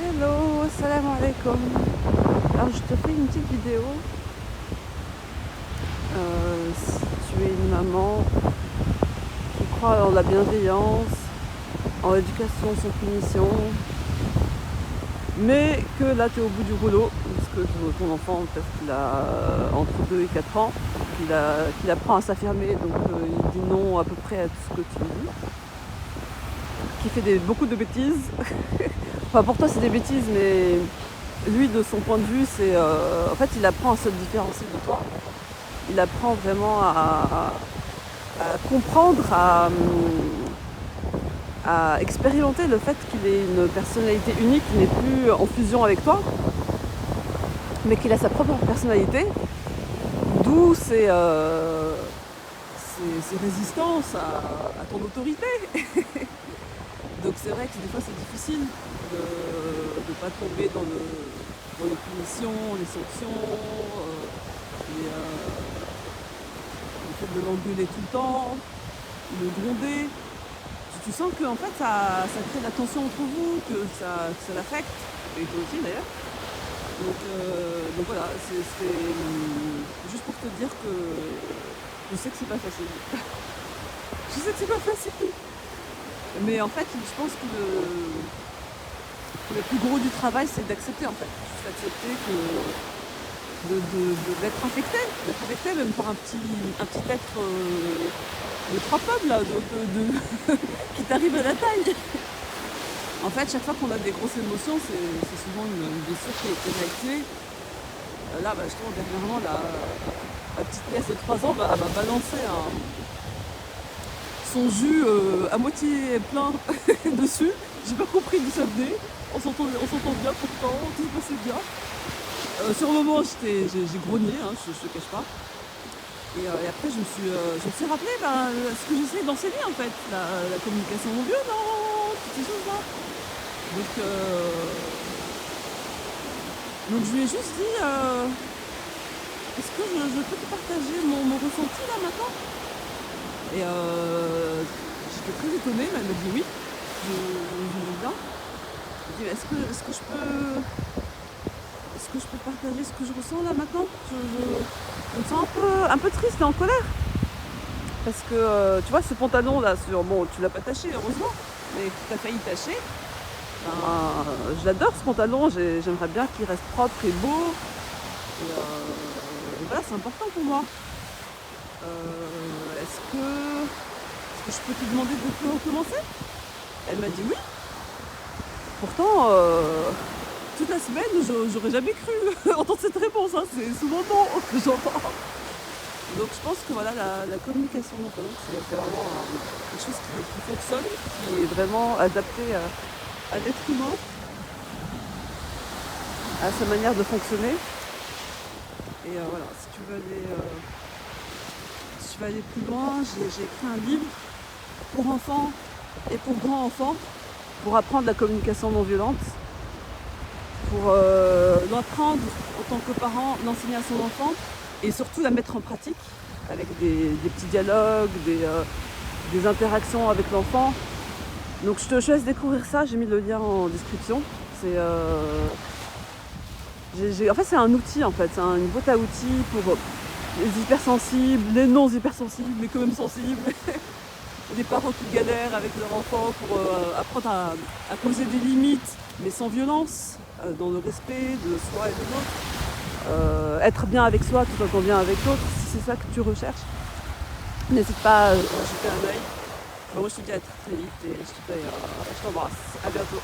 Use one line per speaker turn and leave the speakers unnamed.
Hello, salam alaikum. Alors je te fais une petite vidéo. Si tu es une maman qui croit en la bienveillance, en l'éducation sans punition, mais que là tu es au bout du rouleau, parce que ton enfant peut-être qu'il a entre 2 et 4 ans, qu'il apprend à s'affirmer, donc il dit non à peu près à tout ce que tu lui dis, qui fait beaucoup de bêtises. Enfin pour toi c'est des bêtises, mais lui de son point de vue c'est en fait il apprend à se différencier de toi. Il apprend vraiment à comprendre, à expérimenter le fait qu'il ait une personnalité unique, qui n'est plus en fusion avec toi, mais qu'il a sa propre personnalité, d'où ses résistances à ton autorité. Donc c'est vrai que des fois c'est difficile de ne pas tomber dans les punitions, les sanctions, le fait de l'engueuler tout le temps, le gronder. Tu sens que en fait ça crée de la tension entre vous, que ça l'affecte, et toi aussi d'ailleurs. Donc voilà, c'est juste pour te dire que je sais que c'est pas facile. Je sais que c'est pas facile. Mais en fait, je pense que le plus gros du travail, c'est d'accepter en fait. Juste accepter d'être affecté, même par un petit être de 3 pommes là, qui t'arrive à la taille. En fait, chaque fois qu'on a des grosses émotions, c'est souvent une blessure qui a été réactivée. Là, justement, dernièrement, la petite nièce de 3 ans m'a balancé son jus à moitié plein dessus. J'ai pas compris d'où ça venait. On s'entend bien pourtant, tout se passait bien. Sur le moment, j'ai grogné, hein, je te cache pas. Et après, je me suis rappelé ce que j'essaie d'enseigner en fait, la communication non violente, toutes ces choses-là. Donc je lui ai juste dit, est-ce que je peux te partager mon ressenti là maintenant? Et j'étais très étonnée, mais elle m'a dit oui, je veux bien. Je lui ai dit, est-ce que je peux partager ce que je ressens là maintenant? Je me sens un peu triste et en colère. Parce que tu vois ce pantalon là, bon tu l'as pas taché heureusement, mais tu as failli tacher. Je l'adore ce pantalon, j'aimerais bien qu'il reste propre et beau. Et voilà, c'est important pour moi. Est-ce que je peux te demander de recommencer? Elle m'a dit oui. Pourtant, toute la semaine, j'aurais jamais cru entendre cette réponse. Hein. C'est souvent non que j'entends. Donc je pense que voilà, la communication non violente, c'est vraiment quelque chose qui fonctionne, qui est vraiment adapté à l'être humain, à sa manière de fonctionner. Et voilà, si tu veux aller plus loin, j'ai écrit un livre pour enfants et pour grands enfants pour apprendre la communication non violente, pour l'apprendre en tant que parent, l'enseigner à son enfant et surtout la mettre en pratique avec des petits dialogues, des interactions avec l'enfant. Donc je te laisse découvrir ça, j'ai mis le lien en description. En fait c'est un outil en fait, c'est une boîte à outils pour les hypersensibles, les non hypersensibles, mais quand même sensibles, les parents qui galèrent avec leur enfant pour apprendre à poser des limites, mais sans violence, dans le respect de soi et de l'autre. Être bien avec soi tout en étant bien avec l'autre, si c'est ça que tu recherches, n'hésite pas à jeter un œil. Moi je te dis à très vite et je t'embrasse. À bientôt.